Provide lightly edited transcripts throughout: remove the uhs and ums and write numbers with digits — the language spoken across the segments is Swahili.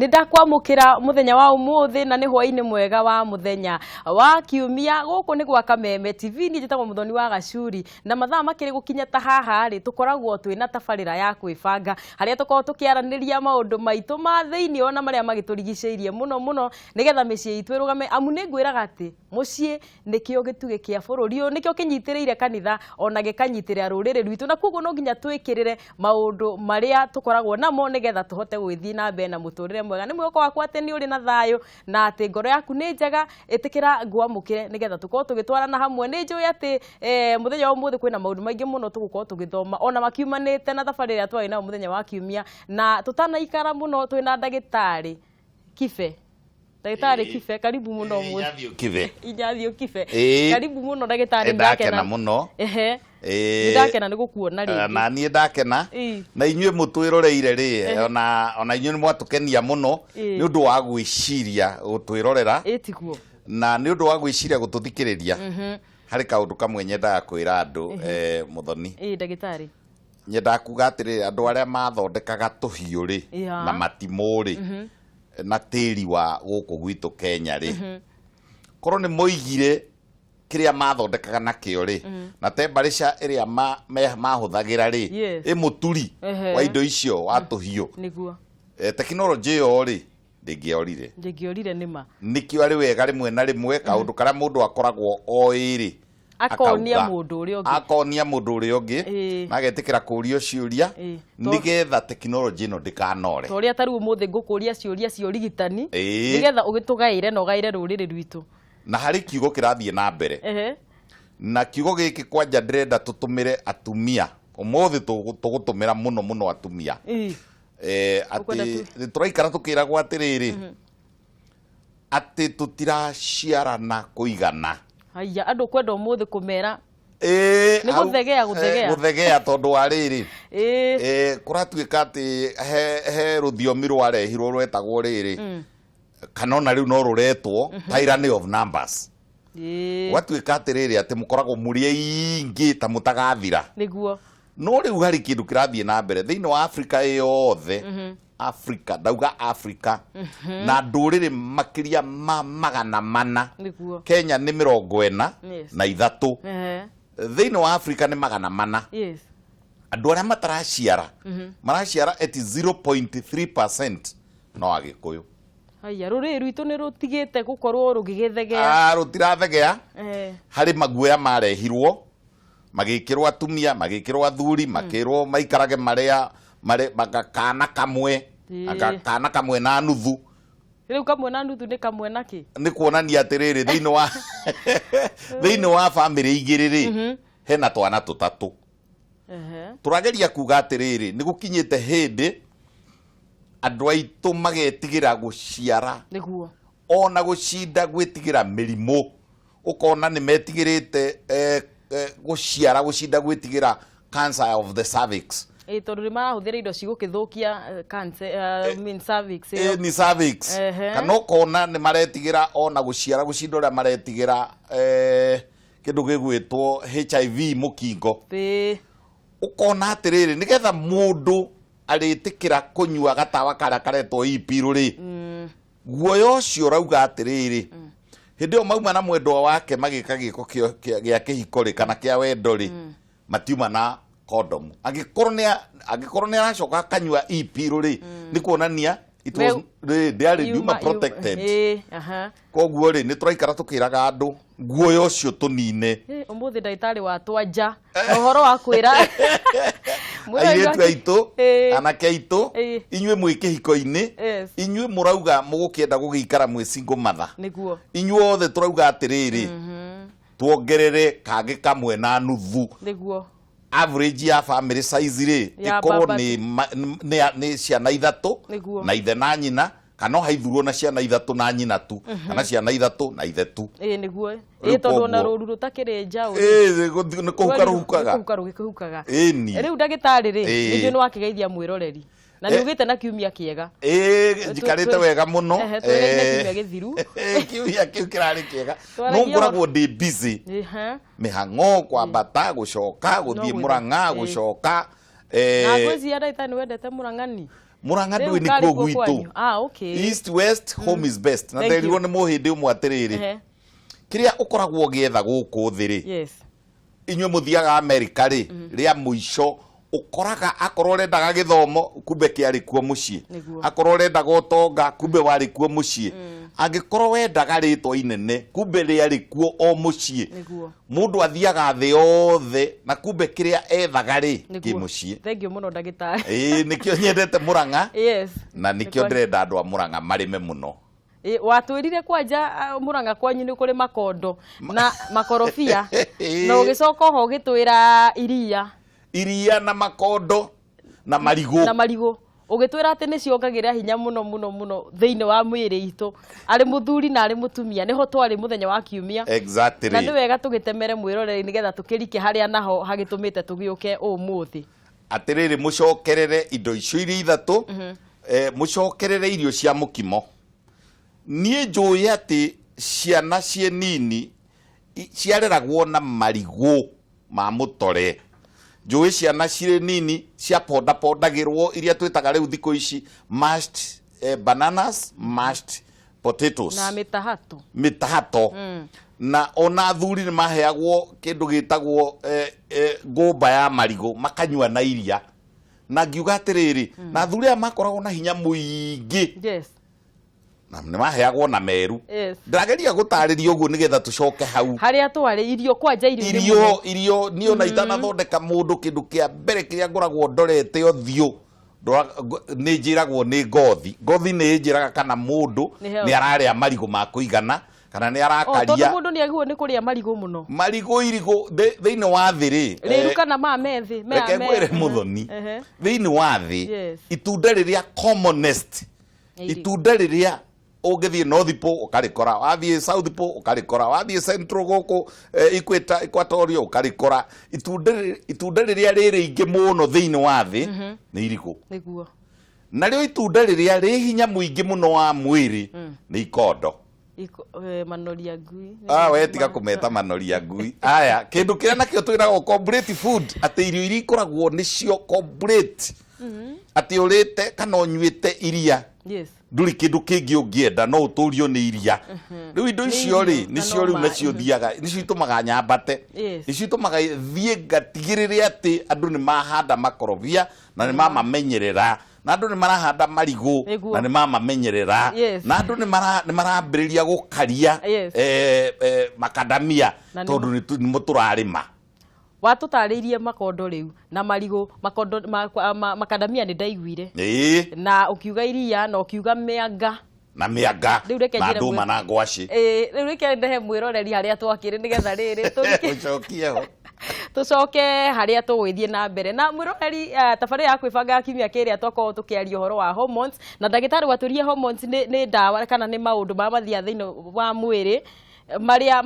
Nindakwamukira muthenya wa umuthi na ni hwaini mwega wa muthenya wa kiumia guku ni gwa Kameme TV ni njitagwo Muthoni wa Gacuri na mathaa makiri gukinya ta haha ri tukoragwo twina tabarira ya kwibanga haria tukoragwo tukiaraniria maundu maitu ma thiini ona maria magiturigiceirie muno nigetha micii itu irugame amu ni ngwiraga ati mucii nikio gituge kia bururi u nikio kinyitiriire kanitha ona gikanyitirira ruriri rwitu na kuguo no nginya twikirire maundu maria tukoragwo namo nigetha tuhote gwithii na mbere na muturire mwega ni mwiko wakwa ati ni uri na thayo na ati ngoro yaku ni njega itikira ngwamukire nigetha tukorwo tugitwarana hamwe ni njui ati muthenya wa umuthi kwina maundu maingi muno tugukorwo tugithoma ona makiumanite na thabarira twari na muthenya wa kiumia na tutanaikara muno twina Ndagitari Kibe. Ndagitari Kibe, karibu muno muthi. Inyathiu Kibe. Karibu muno Ndagitari, ndakena muno. Ndakena ni gukuona ringi. Na nie ndakena. Na inyue mutwiroreire ri ona inyue mwatukenia muno ni undu wa gwiciria gutwirorera. Itiguo. Na ni undu wa gwiciria gututhikiriria. Hari kaundu kamwe nyendaga kwira andu Muthoni. Ndagitari. Nyendaga kuga atiri andu aria mathondekaga tuhiu ri na matimu ri na tiri wa guku gwitu Kenya ri korwo ni moigire kiria mathondekaga nakio ri na temperature iria mahuthagira ri imuturi wa indo icio wa tuhiu niguo teknology yo ri ndingiorire nima nikio ari wega rimwe na rimwe kaundu karia mundu akoragwo oiri akonia mundu uria ungi nagetikira kurio ciuria nigetha teknology no ndikanore toria taru umuthi ngukuria ciuria cio rigitani nigetha ugitugaire na ugaire ruriri rwitu na hari kiugo kirathie na mbere na kiugo giki kwanja ndirenda tutumire atumia umuthi tugutumira muno atumia ati turaikara tukiragwo atiriri ati tutiraciarana kuigana. Haya andu kwenda umuthi kumera ni guthegea tondu wa riri kuratuika ati he ruthiomi rwarehirwo rwetagwo riri kanona riu no ruretwo tyranny of numbers gwatuika ati riri ati mukoragwo murie ingi ta mutagathira niguo no riu hari kindu kirathie na mbere thiini wa Africa yothe Africa dauga Africa na nduriri makiria magana mana Kenya ni 40 na ithatu thiini wa Africa ni magana mana andu aria mataraciara maraciara at 0.3% no agikuyu. Haya ruriri rwitu ni rutigite gukorwo rugigithegea rutirathegea hari maguoya marehirwo magikirwo atumia magikirwo athuri makirwo maikarage maria magakana kamwe na nuthu riu kamwe na nuthu ni kamwe naki ni kuonania atiriri thiini wa family igiriri hena twana tutatu turageria kuga atiriri ni gukinyite hindi andu aitu magetigira guciara niguo ona gucinda gwitigira mirimo ukona ni metigirite guciara gucinda gwitigira cancer of the cervix tondu ni marahuthira indo cigukithukia cancer cervix ni cervix kana ukona ni maretigira ona guciara gucinda uria maretigira kindu gigwitwo HIV mukingo ukona atiriri nigetha mundu aritikira kunyua gatawa karia karetwo iitu ri guoyo ucio rauga atiriri hindi o mauma na mwendwa wake magika giko gia kihiko ri kana kia wendo ri matiuma na condom agikorwo ni aracoka kanyua iitu ri ni kuonania it was they are human protected koguo ri ni turaikara tukiraga andu guoyo ucio tunine umuthi Ndagitari wa twanja uhoro wa kwira airetu aitu anake aitu inyue mwi kihiko-ini inyue murauga mugukienda gugikara mwi single mother niguo inyue othe turauga atiriri tuongerere kage kamwe na nuthu niguo average ya family size ri ikorwo ni ciana ithatu na ithe na nyina kana haithurwo na ciana ithatu na nyina tu kana ciana ithatu na ithe tu niguo tondu na ruru rutakiri njau ni kuhukaga riu Ndagitari ri ndio ni wakigeithia mwiroreri na ni ugite na kiumia kiega njikarite wega muno kiumia githiru kiumia kiu kirari kiega no ngoragwo ndi busy mihango kwambata gucoka guthie Murang'a gucoka na gwiciara ita ni wendete Murang'ani Murang'a ndui ni kuo gwitu. Okay. East West home is best. Na nderirwo ni muhindi umwe atiriri. Kiria ukoragwo gietha guku thiri. Yes. Inywe muthiaga America ri ria muico ukoraga akorwo rendaga githomo kumbe kiari kuo mucii, akorwo rendaga utonga kumbe wari kuo mucii, angikorwo wendaga ritwa inene kumbe riari kuo o mucii. Mundu athiaga thi othe na kumbe kiria ethaga ri ki mucii. Thank you muno ndagitari. Nikio nyendete Murang'a. Yes. Na nikio ndirenda andu a Murang'a marime muno. Watwirire kwanja Murang'a kwanyu ni kuri makondo na makorofia na ugicoka ho gitwira iria na makondo na marigo ugitwira ati ni ciongagirira hinya muno thiini wa mwiri itu ari muthuri na ari mutumia niho twari muthenya wa kiumia. Exactly. Na ni wega tugitemere mwiroreri nigetha tukirike haria naho hagitumite tugiuke umuthi. Atiriri mucokerere indo icio iri ithatu, mucokerere irio cia mukimo. Nie njui ati ciana cie nini ciareragwo na marigo ma mutore. Njui ciana cie nini cia pondagirwo iria twitaga riu thiko ici mashed bananas, mashed potatoes na mitahato. Na ona thuri ni maheagwo kindu gitagwo ngumba ya marigo makanywa na iria. Na ngiuga atiriri na thuri aya makoragwo na hinya muingi. Yes. Na nĩ maheagwo na meru. Ndageria gutariria uguo nigetha tucoke hau haria twari irio kwanja irio ni ona itanathondeka mundu kindu kia mbere kiria ngoragwo ndorete othio ni njiragwo ni ngothi ni njiraga kana mundu ni araria marigo ma kuigana kana ni arakaria. Tondu mundu ni agwo ni kuria marigo muno. Marigo irigo thiini wa thiri riru kana ma methi reke ngwire muthoni thiini wa thi itunda riria commonest itunda riria ungithie North Pole ukarikora, wathie South Pole ukarikora, wathie Central guku Equatoria ukarikora. Itunda riria riri ingi muno thiini wa thi ni irigo. Niguo. Na rio itunda riria ri hinya muingi muno wa mwiri ni ikondo. Manoria ngui. We tiga kumeta manoria ngui. Aya kindu kiria nakio twirago complete food ati irio iri ikoragwo nicio complete. Ati urite kana unyuite iria. Yes. Nduri kindu kingi ungienda no uturio ni iria. Riu indo icio ri nicio riu nacio thiaga nicio itumaga nyambate. Nicio itumaga thie ngatigirire ati andu ni mahanda makorobia na ni mamamenyerera. Na andu ni marahanda marigo na ni mamamenyerera. Na andu ni marambiriria gukaria makadamia tondu ni muturarima. Watutariirie makondo riu na marigo makondo makadamia ni ndaiguire. Na ukiuga iria na ukiuga mianga na nduma na ngwaci. Riu reke ndehe mwiroreri haria twakire nigetha riri tucoke haria tugwithie na mbere na mwiroreri tabarira ya kwibanga kiumia kiria twako tukiaria uhoro wa hormones na ndagitari waturie hormones ni ndawa kana ni maundu ma mathia thiini wa mwiri maria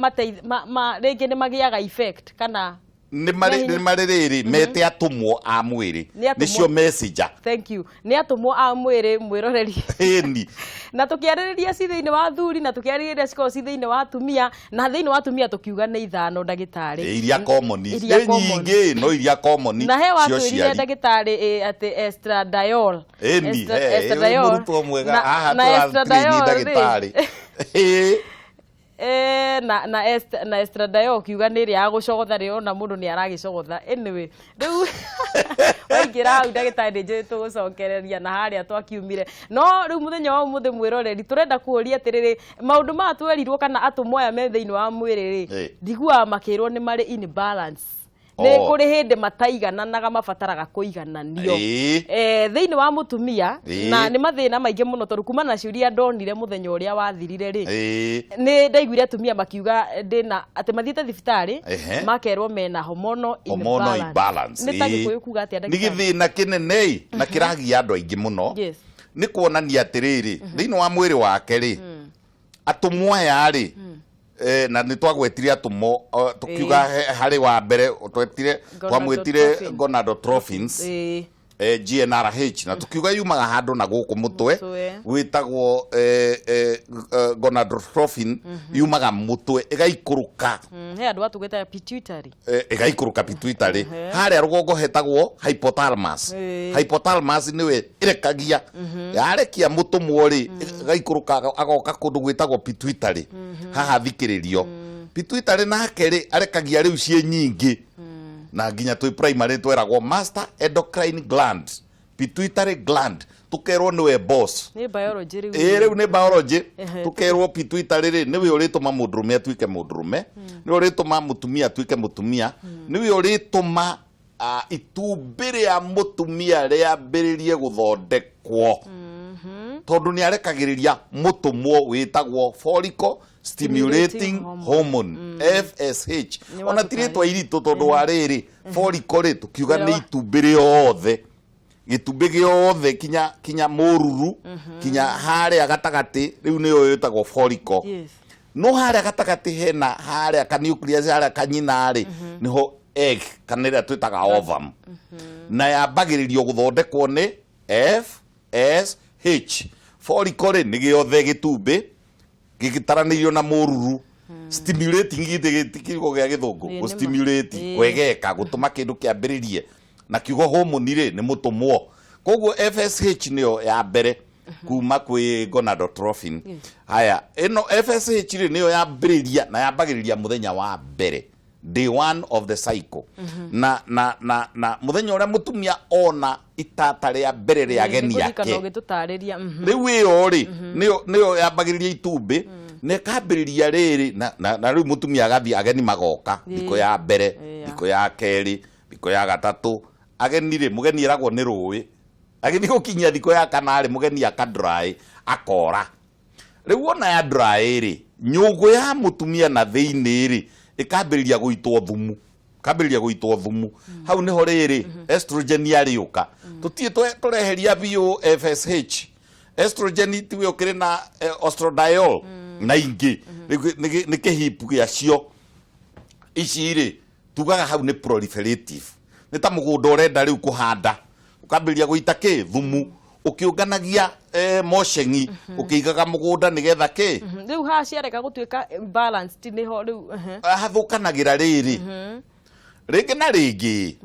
ringi ni magiaga effect kana ni maririri mete atumwo a mwiri nicio messenger. Thank you. Ni atumwo a mwiri mwiroreri. Na tukiaririria ci thiini wa thuri na tukiaririria ciko ci thiini wa atumia na thiini wa atumia tukiuga ni ithano ndagitari. Iria common nyingi no iria common. Na he watuirire ndagitari ati estradiol. Estradiol. Na estradiol ndagitari. Na estradiol kiuga ni ria gucogotha rio na mundu ni aragicogotha. Anyway riu waingira hau ndagitari nje tugucokereria na haria twakiumire no riu muthenya wa muthe mwiroreri turenda kuuria atiriri maundu ma twerirwo kana atumwo aya me thiini wa mwiri ri ndigua makirwo ni mari in balance. Ni kuri hindi mataigananaga mabataraga kuigananio thiini wa mutumia na ni mathina maingi muno tondu kuma na ciuria ndonire muthenya uria wathirire ri ni ndaiguire atumia makiuga ndina ati mathiite thibitari makerwo mena hormonal imbalance. Ni tagikuyu kuga ati ni githina kinene na kiragia andu aingi muno. Ni kuonania atiriri thiini wa mwiri wake ri atumwo aya ri na ni twagwetire atumo tukiuga hari wa mbere twetire twamwitire gonadotropins GNRH na tukiuga yumaga handu na guku mutwe witagwo gonadotrophin yumaga mutwe igaikuruka he andu atugeta pituitary igaikuruka pituitary haria rugongo hetagwo hypothalamus hypothalamus niwe irekagia yarekia mutumwo ri igaikuruka agoka kundu gwitagwo pituitary haha thikiririo pituitary nake ri arekagia riu cie nyingi na nginya twi primary tweragwo master endocrine gland pituitary gland tukerwo niwe boss ni biology riu ni biology tukerwo pituitary ri niwe urituma mundurume atuike mundurume niwe urituma mutumia atuike mutumia niwe urituma itumbi ria mutumia riambiririe guthondekwo tondu ni arekagiriria mutumwo witagwo follicle stimulating hormone FSH ona tiritwa iritu tondu wa riri follicle tukiuga ni itumbi riothe gitumbi giothe kinya mururu kinya haria gatagati riu niyo yitagwo follicle no haria gatagati hena haria ka nucleus haria kanyina ri niho egg kana ria twitaga ovum na yambagiririo guthondekwo ni FSH follicle ni giothe gitumbi gigitaranirio na mururu stimulating gitikigo gia githungu stimulate kwegeka gutuma kindu kiambiririe na kiugo hormone ri ni mutumwo koguo FSH niyo ya mbere kuma kwi gonadotrophin haya ino FSH ri niyo yambiriria na yambagiriria muthenya wa mbere day 1 of the cycle na muthenya uria mutumia ona itata ria mbere ria ageni yake riu iyo ri niyo yambagiriria itumbi ne kambiriria riri na riu mutumia agathi ageni magoka thiko ya mbere thiko ya keri thiko ya gatatu ageni ri mugeni iragwo ni ruwi ageni gukinyia thiko ya kana ri mugeni akadry akora riu ona ya dry ri nyugo ya mutumia na thiini ri ikambiriria guitwo thumu hau niho riri estrogen yariuka tutie tureheria bio FSH estrogen tiwe ukire na estradiol na ingi ni kihipu gia cio ici ri tugaga hau ni proliferative ni ta mugunda urenda riu kuhanda ukambiriria guita ki thumu ukiunganagia moshengi ukiigaga mugunda nigetha ki riu ha ciareka gutuika balanced niho riu hathukanagira riri ringi na ringi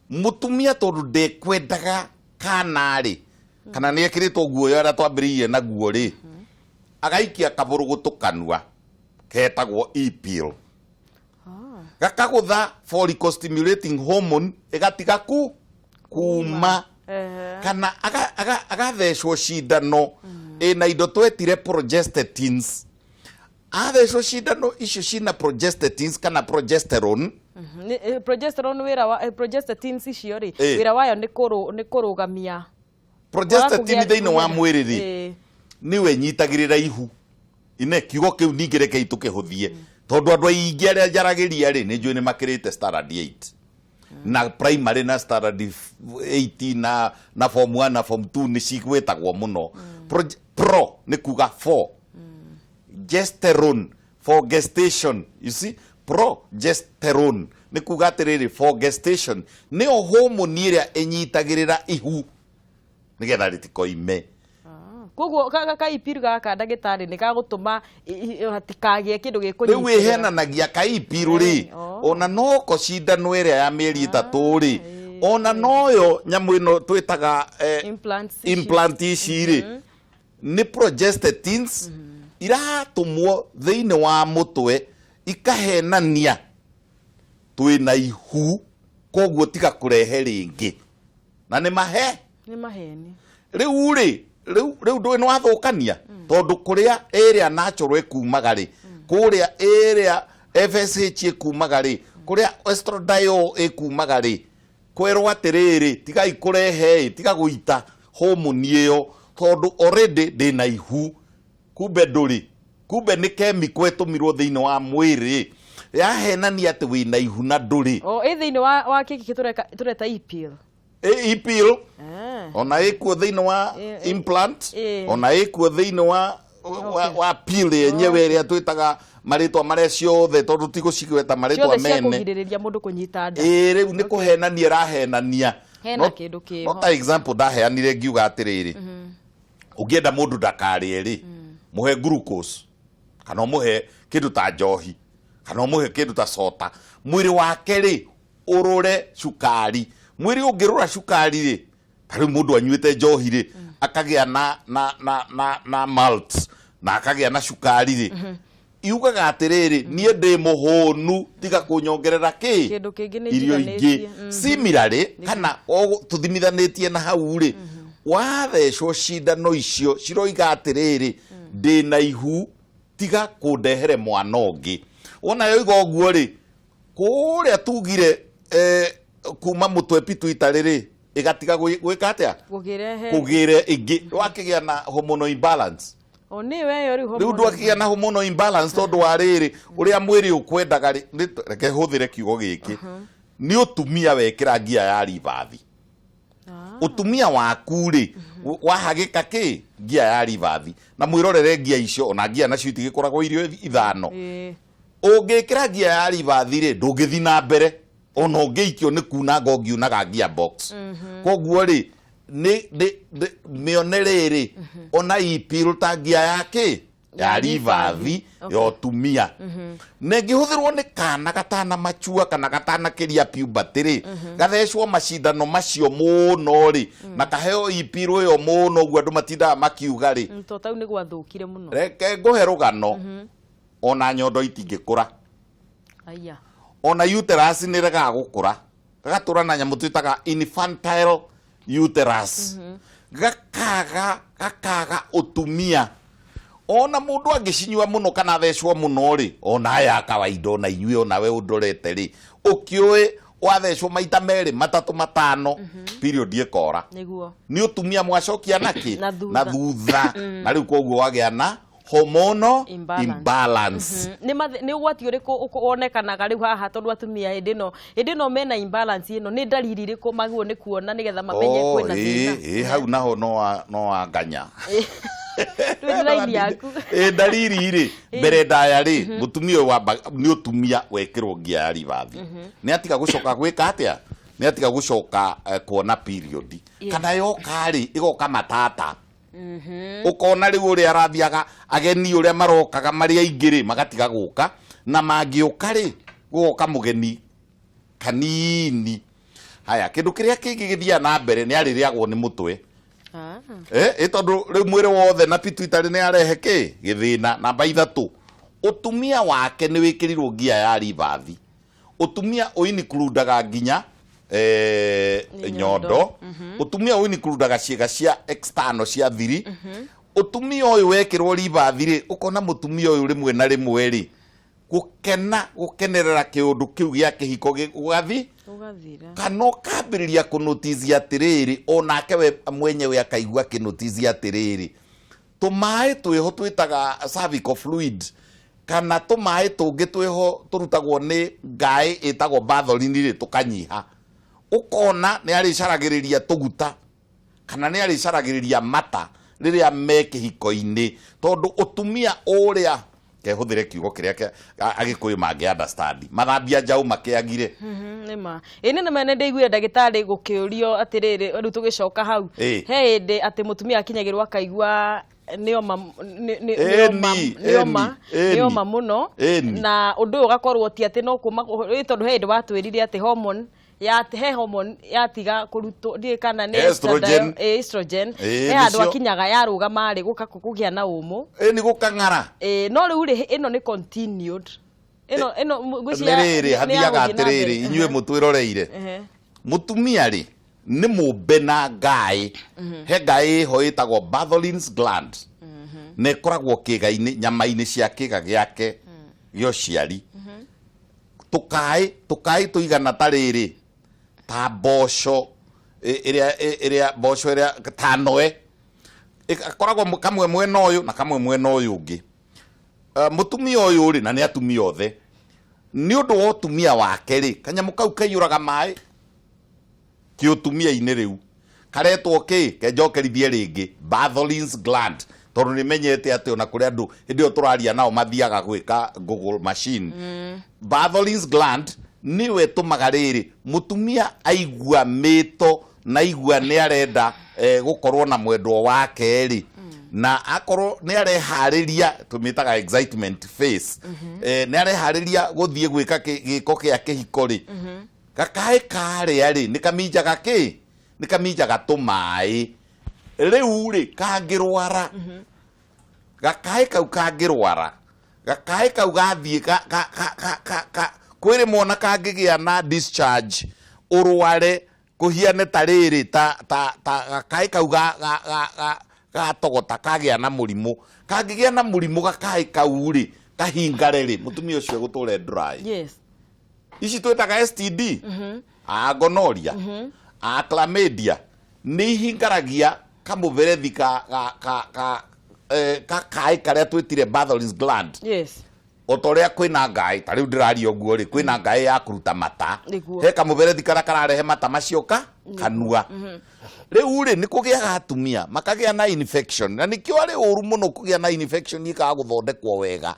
mutumia tondu ndekwendaga kana ri kana ni ekiritwo nguo ya twambiririe na nguo ri agaikia kaburugutu kanua ketagwo e-pill gakagutha follicle stimulating hormone igatiga kuma kana agathecwo cindano ina indo twetire progestins athecwo cindano icio cina progestins kana progesterone progesterone wira wa progestins icio ri wira wayo ni kurugamia progestin thiini wa mwiri ri niwe nyitagirira ihu ine kiugo kiu ningireke itukihuthie tondu andu aingi aria njaragiria ri ni njui ni makirite standard 8 na primary na standard 8 na form 1 na form 2 ni cigwitagwo muno pro ni kuga 4 gesterone for gestation you see progesterone ni kuga atiriri for gestation ni hormone iria inyitagirira ihu nigetha ritikoime koguo ka ipiru gaka ndagitari ni gagutuma hatikagie kindu gikunyita riu ihenanagia ka ipiru ri ona no ko cindano iria ya mieri 3 ri ona noyo nyamu ino twitaga implant ici ri ni progestins iratumwo thiini wa mutwe ikahenania twina ihu koguo tiga kurehe ringi na ni maheni riu ndui ni wathukania tondu kuria area natural ekumaga ri kuria area FSH ekumaga ri kuria estradiol ekumaga ri kwerwo atiriri tiga ikurehe tiga guita hormone iyo tondu already ndina ihu kumbe nduri kumbe ni chemical etumirwo thiini wa mwiri yahenania ati wina ihu na nduri thiini wa kiki tureta e-pill e-pill ona ikuo thiini wa implant ona ikuo thiini wa pill yenyewe iria twitaga maritwa maria ciothe tondu tigucigweta maritwa mene kugiriria mundu kunyita nda riu ni kuhenania rahenania hena kindu kiho not example ndaheanire ngiuga atiriri ungienda mundu ndakarie ri muhe glucose kana muhe kindu ta njohi kana muhe kindu ta sota mwiri wake ri urure cukari mwiri ungirura cukari ri tari mundu anyuite njohi ri akagia na malt na akagia na cukari ri iugaga atiriri nie ndi muhunu tiga kunyongerera ki kindu kingi ni irio ingi similarly kana tuthimithanitie na hau ri wathecwo cindano icio ciroiga atiriri ndi na ihu tiga kundehere mwana ungi wona yoiga uguo ri kuria tugire kuma mutwe pituita riri igatiga gwika atia kugire ingi wakigia na hormonal imbalance oni we yo ri riu ndwakigia na hormonal imbalance tondu wa riri uria mwiri ukwendaga reke huthire kiugo giki ni utumia wekira ngia ya rivathi utumia waku ri wahagika ki ngia ya rivathi na mwirorere ngia icio ona ngia nacio itigikoragwo irio ithano ungikira ngia ya rivathi ri ndungithi na mbere ona ungiikio ni kuna ngongiunaga ngia box koguo ri ni mionerere ona ipiruta ngia yake ya rivathi yo tumia nengihuthirwo ni kana gatana machua kana gatana kiria puberty ri gathecwo macindano macio muno ri na kaheo ipirwo yo muno guo andu matinda makiuga ri to tau ni gwathukire muno reke nguhe rugano ona nyondo itingikura aya ona uterus ni rega gukura gagatura na nyamu twitaga infantile uterus gakaga utumia ona mundu angicinywa muno kana thecwo muno ri ona aya kawaida ona inyue ona we undorete ri ukiui wathecwo maita meri matatu matano period ikora niguo ni utumia mwacokia naki na thutha na riu koguo wagia na hormonal imbalance ni ugwati uriku wonekanaga riu haha tondu atumia hindi no mena imbalance ino ni ndariri iriku magwo ni kuona nigetha mamenye kwina thina hau naho no anganya twiraini yaku ndariri ri mbere ndaya ri mutumia wa ni utumia wekirwo ngia ya rivathi ni atiga gucoka gwika atia ni atiga gucoka kuona period kana yoka ri igoka matata ukona riu uria arathiaga ageni uria marokaga mari aingiri magatiga guka na mangiuka ri guka mugeni kanini haya kindu kiria kingi githia na mbere ni aririagwo ni mutwe tondu riu mwiri wothe na pituitari ni arehe ki githina namba 3 utumia wake ni wikirirwo ngia ya rivathi utumia uinikuludaga nginya nyondo utumia uinikuludaga ciega cia external cia thiri utumia uyu wekirwo rivathi ri ukona mutumia uyu rimwe na rimwe ri gukenerera kiundu kiu gia kihiko gugathi kana kambiriria kunotizia atiriri onake we mwenyewe akaigua kinotizia atiriri tumai twiho twitaga cervical fluid kana tumai tungi twiho turutagwo ni ngai itagwo bathorini ri tukanyiha ukona ni ari caragiriria tuguta kana ni ari caragiriria mata riria me kihiko-ini tondu utumia uria kehuthire kiugo kiria agikuyu mangi understand mathambia njau makiagire nima ine na mene ndeiguire ndagitari gukiurio atiriri riu tugicoka hau he indi ati mutumia akinyagirwa akaigua nioma muno na undu ugakorwo ti ati no kuma tondu he indi watwirire ati hormone yatiga kurutwo ndi kana ni estrogen handu akinyaga yarugama ri guka kugia na umu ni gukangara no riu ri ino ni continued ino ngwiciria hathiaga atiriri inyue mutwiroreire mutumia ri ni mumbe na ngai he ngai ho itagwo Bartholin's gland ne koragwo kiga-ini nyama-ini cia kiga giake gio ciari tukai tuigana tariri ta mboco iria mboco iria tanoe koragwo kamwe mwena uyu na kamwe mwena uyu ungi mutumia uyu ri na ni atumia othe ni undu wa utumia wake ri kanyamu kau kaiyuraga mai ki utumia-ini riu karetwo ki kenjokerithie ringi Bartholin's gland tondu ni menyete ati ona kuri andu hindi turaria nao mathiaga gwika Google machine Bartholin's gland niwe tumaga riri mutumia aigua mito na igua nĩ arenda gũkorwo na mwendwa wake ri na akorwo nĩ arehariria tumitaga excitement phase nĩ arehariria gũthiĩ gwĩka gĩko gĩa kĩhiko ri gakaĩ karĩa ri nĩ kaminjaga tũmaĩ rĩu ri kangĩrwara gakaĩ kau kangĩrwara gakaĩ kau gathiĩ kwĩrĩ mona kangĩgĩa na discharge ũrware kuhiane tarĩrĩ ta gakaĩ kau gatogota kagĩa na mũrimũ kangĩgĩa na mũrimũ gakaĩ kau rĩ kahingare rĩ mũtumia ũcio gũtũre dry. Yes. Ici twĩtaga STD gonorrhea chlamydia nĩ ihingaragia kamũberethi kakaĩ karĩa twĩtire Bartholin's gland. Yes. Otorea kwĩna ngai ta rĩu ndĩraria ũguo rĩ kwĩna ngai ya kũruta mata he kamũberethi karĩa kararehe mata macio kanua rĩu rĩ nĩ kũgĩaga atumia makagĩa na infection na nĩkĩo arĩ ũru mũno kũgĩa na infection ikaga gũthondekwo wega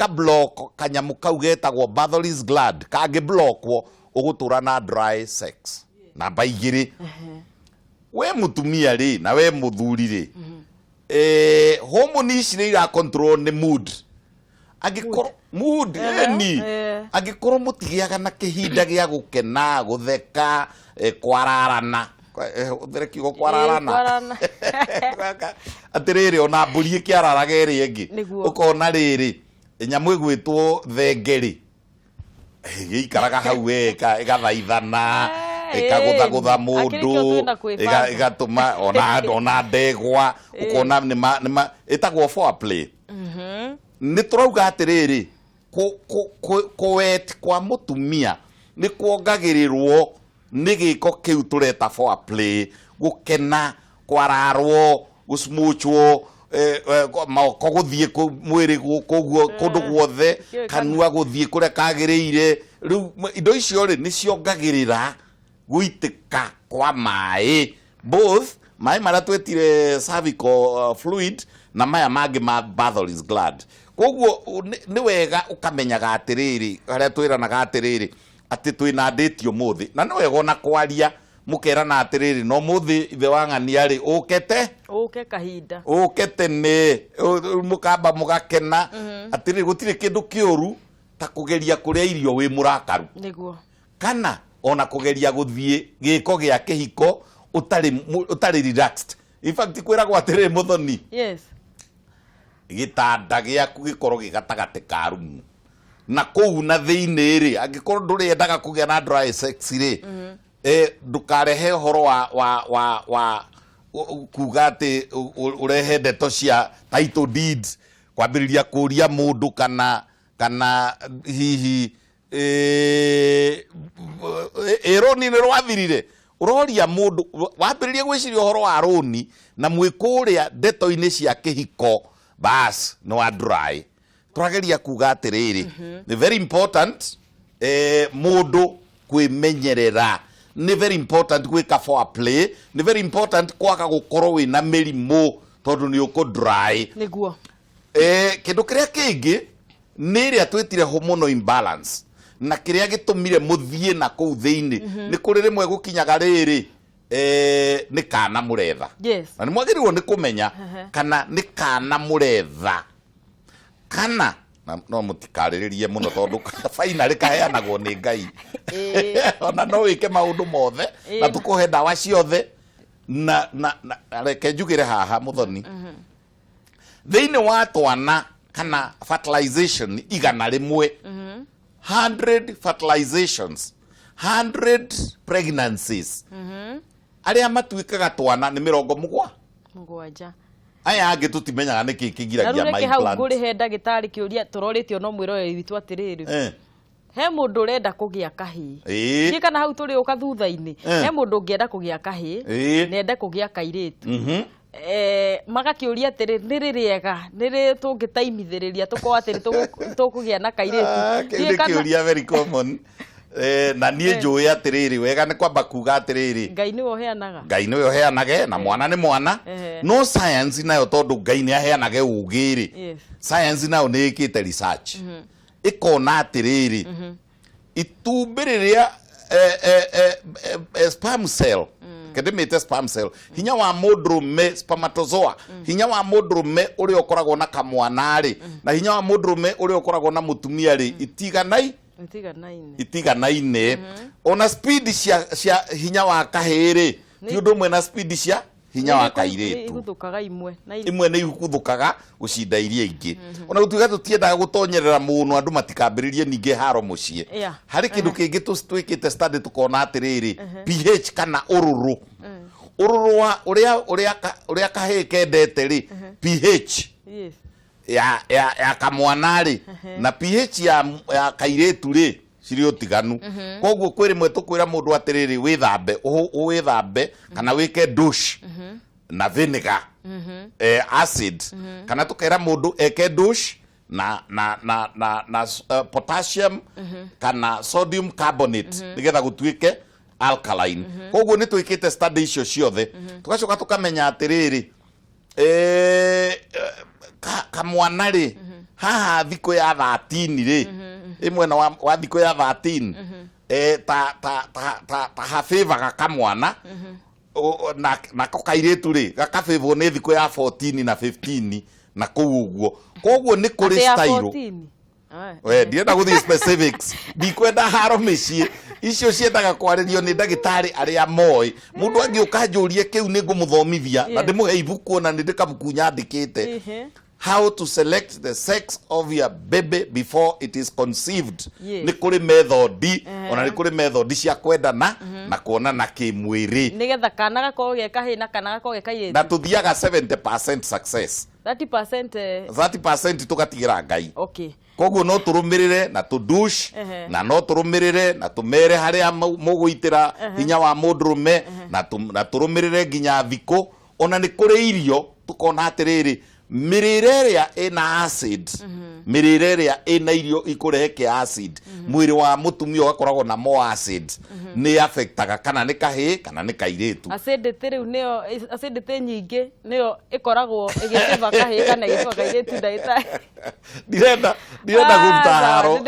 block kanyamũ kau getagwo Bartholin's gland kangĩ blockwo ũgũtũra na dry sex. Namba 2 we mũtumia rĩ na we mũthuri rĩ hormone ici nĩ ira control nĩ mood angĩkorwo mũtigĩaga na kĩhinda gĩa gũkena gũtheka kwararana kiugo kwararana atĩrĩrĩ ona mbũri ĩkĩararaga ĩrĩa ĩngĩ ũkona rĩrĩ nyamũ ĩgwĩtwo thenge gĩikaraga hau ĩgathaithana ĩkagũthagũtha mũndũ ĩgatũma ona ndegwa ũkona ĩtagwo foreplay. Nĩ tũrauga atĩrĩrĩ kũwet kwa mũtumia nĩ kuongagĩrĩrwo nĩ gĩko kĩu tũreta foreplay gũkena kwararwo gũsmuchwo moko gũthiĩ mwĩrĩ kũndũ guothe kanua gũthiĩ kũrĩa kagĩrĩire rĩu indo icio rĩ nĩ ciongagĩrĩra gũitĩka kwa maĩ both maĩ marĩa twĩtire cervical fluid na maya mangĩ ma Bartholin's gland. Koguo nĩ wega ũkamenyaga atĩrĩrĩ harĩa twĩranaga atĩrĩrĩ atĩ twĩna ndĩti ũmũthĩ na nĩ wega ona kwaria mũkerana atĩrĩrĩ no mũthĩ ithe wa ng'ania rĩ ũke kahinda ũke tene mũkamba mũgakena atĩrĩrĩ gũtirĩ kĩndũ kĩũru ta kũgeria kũrĩa irio wĩ mũrakaru nĩguo kana ona kũgeria gũthiĩ gĩko gĩa kĩhiko ũtarĩ relaxed. In fact kwĩragwo atĩrĩrĩ mũthoni gĩtanda gĩaku gĩkorwo gĩgatagate ka rumu na kũu na thĩinĩ rĩ angĩkorwo ndũrĩendaga kũgĩa na dry sex rĩ ndũkarehe ũhoro wa kuga atĩ ũrehe ndeto cia title deeds kwambĩrĩria kũria mũndũ kana hihi rũni nĩ rwathirire ũroria mũndũ wambĩrĩria gwĩciria ũhoro wa rũni na mwĩkũrĩa ndeto-inĩ cia kĩhiko bas no wa dry. Turageria kuga atĩrĩrĩ nĩ very important mũndũ kwĩmenyerera nĩ very important gwĩka foreplay nĩ very important kwaga gũkorwo wĩna mĩrimũ tondũ nĩ ũkũ dry nĩguo kĩndũ kĩrĩa kĩngĩ nĩ ĩrĩa twĩtire hormonal imbalance na kĩrĩa gĩtũmire mũthiĩ na kũu thĩinĩ nĩ kũrĩ rĩmwe gũkinyaga rĩrĩ nĩ kana mũretha na nĩ mwagĩrĩirwo nĩ kũmenya kana nĩ kana mũretha kana no mũtikarĩrĩrie mũno tondũ finally kaheanagwo nĩ Ngai ona no wĩke maũndũ mothe na tũkũhe ndawa ciothe na reke njugĩre haha mũthoni thĩinĩ wa twana kana fertilization igana rĩmwe 100 fertilizations 100 pregnancies arĩa matuĩkaga twana nĩ 70 aya angĩ tutimenyaga nĩkĩ kĩgiragia my plant. Hau ngũrĩ he ndagĩtarĩ kĩũria tũrorĩtio no mwĩroreri witũ atĩrĩrĩ he mũndũ ũrenda kũgĩa kahĩĩ nĩ kana hau tũrĩ ũka thutha-inĩ he mũndũ ũngĩenda kũgĩa kahĩĩ nende kũgĩa kairĩtu magakĩũria atĩrĩ nĩ rĩrĩega nĩ tũngĩtaimithĩrĩria tũkorwo atĩrĩ tũkũgĩa na kairĩtu kĩũria very common na niĩ njũĩ atĩrĩrĩ wega nĩ kwamba kuga atĩrĩrĩ Ngai nĩwe ũheanaga na mwana nĩ mwana no science nayo tondũ Ngai nĩ aheanage ũgĩ-rĩ science nayo nĩ ĩkĩte research ĩkona atĩrĩrĩ itumbĩ rĩrĩa sperm cell kedimite sperm cell hinya wa mũndũrũme spermatozoa hinya wa mũndũrũme ũrĩa ũkoragwo na kamwana rĩ na hinya wa mũndũrũme ũrĩa ũkoragwo na mũtumia rĩ itiganaine ona speed cia hinya wa kahĩrĩ ti ũndũ ũmwe na speed cia hinya wa kairĩtu imwe nĩ ikuthũkaga gũcinda iria ingĩ ona gũtuĩka tũtiendaga gũtonyerera mũno andũ matikambĩrĩrie ningĩ haro mũciĩ harĩ kĩndũ kĩngĩ twĩkĩte study tũkona atĩrĩrĩ pH kana ũrũrũ wa ũrĩa kahĩĩ kendete rĩ pH ya kamwana rĩ na pH ya kairĩtu rĩ cirĩ ũtiganu koguo kwĩ rĩmwe tũkwĩra mũndũ atĩrĩrĩ wĩthambe kana wĩke douche na vinegar acid kana tũkera mũndũ eke douche na potassium kana sodium carbonate nĩgetha gũtuĩke alkaline koguo nĩ twĩkĩte study icio ciothe tũgacoka tũkamenya atĩrĩrĩ kamwana rĩ haha thikũ ya 13 rĩ imwe na wa thikũ ya 13 ta hafavaga kamwana na kairĩtu rĩ gakafavwo nĩ thikũ ya 14 na 15 na kũu ũguo koguo nĩ kũrĩ style ndienda gũthiĩ specifics ndikwenda haro mĩciĩ icio ciendaga kwarĩrio nĩ ndagĩtarĩ arĩa moĩ mũndũ angĩũka njũrie kĩu nĩ ngũmũthomithia na ndĩmũhe ibuku na nĩ ndĩkabuku nyandĩkĩte how to select the sex of your baby before it is conceived nĩ kũrĩ methodi ona nĩ kũrĩ methodi cia kwendana na kuonana kĩmwĩrĩ nĩgetha kana gakorwo ge kahĩ na kana gakorwo ge kairĩtu na tũthiaga 70% success 30% tũgatigĩra Ngai koguo no tũrũmĩrĩre na tũdush na no tũrũmĩrĩre na tũmere harĩa mũgũitĩra hinya wa mũndũrũme na tũrũmĩrĩre nginya thikũ ona nĩ kũrĩ irio tũkona atĩrĩrĩ mĩrĩre ĩrĩa ĩna acid mĩrĩre ĩrĩa ĩna irio ikũrehe acid mwĩrĩ wa mũtumia ũgakoragwo na more acid nĩ affectaga kana nĩ kahĩĩ kana nĩ kairĩtu acidity rĩu nĩyo acidity nyingĩ nĩyo ĩkoragwo ĩgĩtĩba kahĩĩ kana ĩgĩtĩba kairĩtu ndagĩtarĩ ndirenda gũruta haro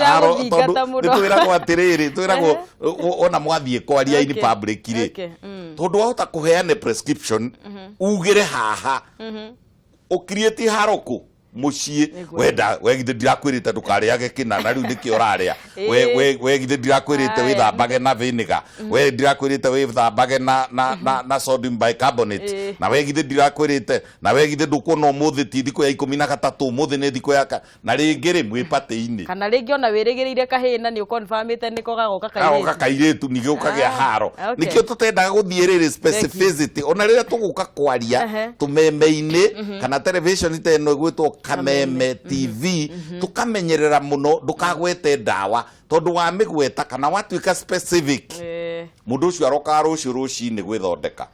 tondũ nĩtwĩragwo atĩrĩrĩ twĩragwo ona mwathiĩ kwaria in public rĩ tondũ wahota kũheane prescription ugĩre haha ukirieti haroko muciĩ wegithe ndirakwĩrĩte ndũkarĩage kĩna na rĩu nĩkĩo ũrarĩa wegithe ndirakwĩrĩte wĩthambage na vinegar we ndirakwĩrĩte wĩthambage na sodium bicarbonate na wegithe ndirakwĩrĩte na wegithe ndũkuona ũmũthĩ ti thikũ ya 13 ũmũthĩ nĩ thikũ ya na rĩngĩ rĩ mwĩpatĩ-inĩ kana rĩngĩ ona wĩrĩgĩrĩire kahĩĩ na nĩ ũconfirmĩte nĩko gagoka kairĩtu ningĩ ũkagĩa haro nĩkĩo tũtendaga gũthiĩ rĩrĩ specificity ona rĩrĩa tũgũka kwaria tũmeme-inĩ kana television ta ĩno ĩgwĩtwo Kameme TV tukamenyerera muno ndukagwete ndawa tondu wa migweta kana watuika specific mundu ucio aroka ruciinĩ gwithondeka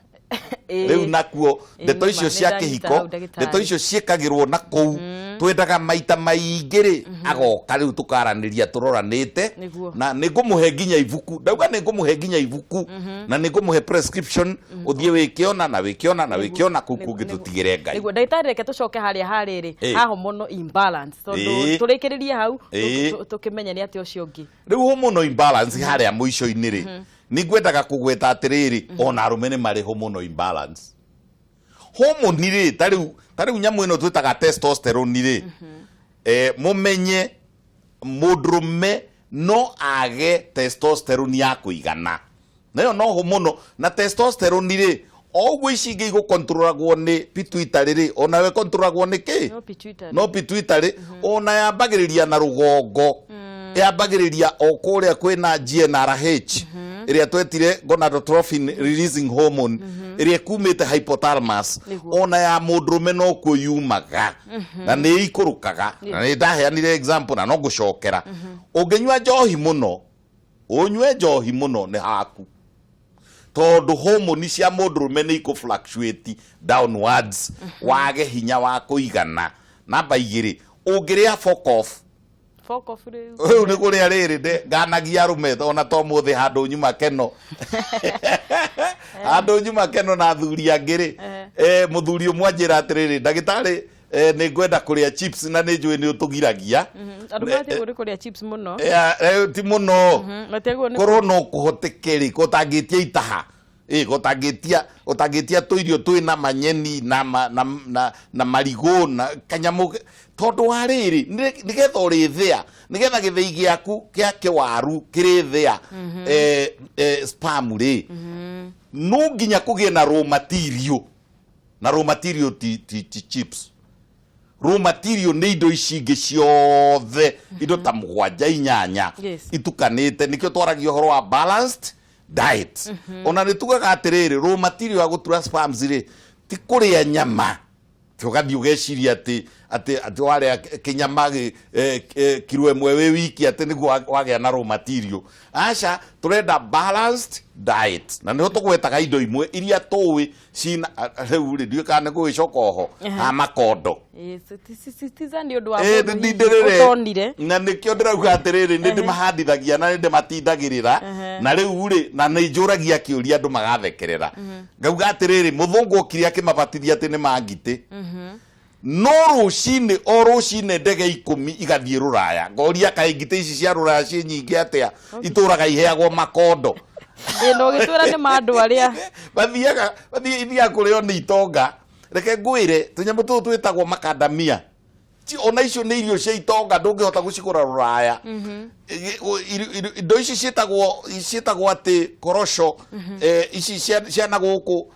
riu nakuo ndeto icio cia kihiko ndeto icio ciekagirwo na kou twendaga maita maingĩ agoka riu tukaranĩria turoranĩte na nĩngũmũhe nginya ibuku ndauga nĩngũmũhe nginya ibuku na nĩngũmũhe prescription ũthiĩ wĩkĩona na wĩkĩona kũu kũngĩ tũtigĩre Ngai nĩguo ndagĩtarĩ reke tũcoke harĩa rĩ ha hormonal imbalance tondũ tũrĩkĩrĩrie hau tũkĩmenya nĩ atĩ ũcio ũngĩ rĩu hormonal imbalance harĩa mũico-inĩ rĩ nĩngwendaga kũgweta atĩrĩrĩ ona arũme nĩ marĩ hormonal imbalance hormone rĩ tarĩu nyamũ ĩno twĩtaga testosterone rĩ mũmenye mũndũrũme no age testosterone ya kũigana nayo no hormone na testosterone rĩ ogwo ici ingĩ igũkontrolagwo nĩ pituitary rĩ ona we controlagwo nĩ kĩ no pituitary ona yambagĩrĩria na rũgongo yambagĩrĩria o kũrĩa kwĩna GnRH ĩrĩa twetire gonadotrophin releasing hormone ĩrĩa kumĩte hypothalamus ona ya mũndũrũme no kuo yumaga na nĩ ikũrũkaga na nĩ ndaheanire example na no ngũcokera ũngĩnyua njohi mũno ũnyue njohi mũno nĩ haku tondu hormone cia mũndũrũme nĩ ikũ-fluctuate downwards wage hinya wa kũigana namba 2 ũngĩrĩa fuck off rĩu nĩ kũrĩa rĩrĩ nganagia arũme ona to mũthĩ handũ nyuma keno handũ nyuma keno na athuri angĩ rĩ mũthuri ũmwe anjĩra atĩrĩrĩ ndagĩtarĩ nĩ ngwenda kũrĩa chips na nĩ njũĩ nĩ ũtũgiragia andũ matigũrĩ kũrĩa chips mũno ti mũno korwo no kũhotekeri kũtangĩtia itaha Gotangitia tuirio twina manyeni na marigo na kanyamu tondu wa riri nigetha urithia nigetha githei giaku kia kiwaru kirithia spam ri no nginya kugie na raw material ti chips. Raw material ni indo ici ingi ciothe indo ta mugwanja inyanya itukanite nikio twaragio horo wa balanced diet. Ona nitugaga atiriri raw material ya gutura spams ri ti kuria nyama tugathi ugeciria ati wale kinyama kilo imwe we wiki ati niguo wagea na raw material. Acha turenda balanced diet na niho tugwetaga indo imwe iria tuwi cina riu ri ndiukane gwicokoho makondo tizani undu wa utonire na nikio ndirauga atiriri ndi mahadithagia na ndi matindagirira na riu ri na ni njuragia kiuria andu magathekerera ngauga atiriri muthungu okiri akimabatithia ati ni mangite no rucine ndege 10 igathie ruraya ngoria kaingite ici cia ruraya ci nyingi atia ituraga iheagwo makondo no gitwira ni mandu aria bathiaga kurio ni itonga reke ngwire tunyamu tu twitagwo makadamia ona icio ni irio cia itonga ndungihota gucikura ruraya indo ici cietagwo ati korosho ici ciana guku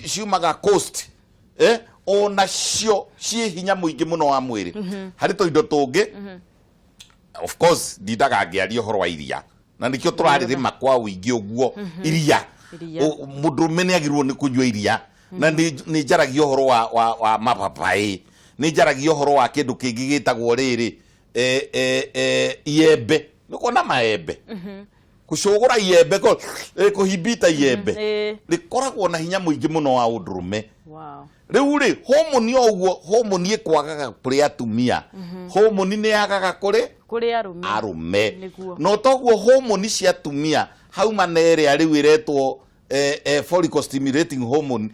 ciumaga coast ona cio cie hinya muingi muno wa mwiri hari to indo tungi of course ndidaga ngiaria horo wa iria na nikio turarithima kwa wingi uguo iria mundu ni agirwo ni kunywa iria na ni jaragio horo wa mapapai ni jaragio horo wa kindu kingi gitagwo riri iembe nikona maembe kucugura iembe kuhibita iembe rikoragwo na hinya muingi muno wa undurume. Riu ri homoni ikwagaga kuri atumia homoni ni yagaga kuri arume no toguo homoni cia atumia hauma nere riu iretwo follicle stimulating hormone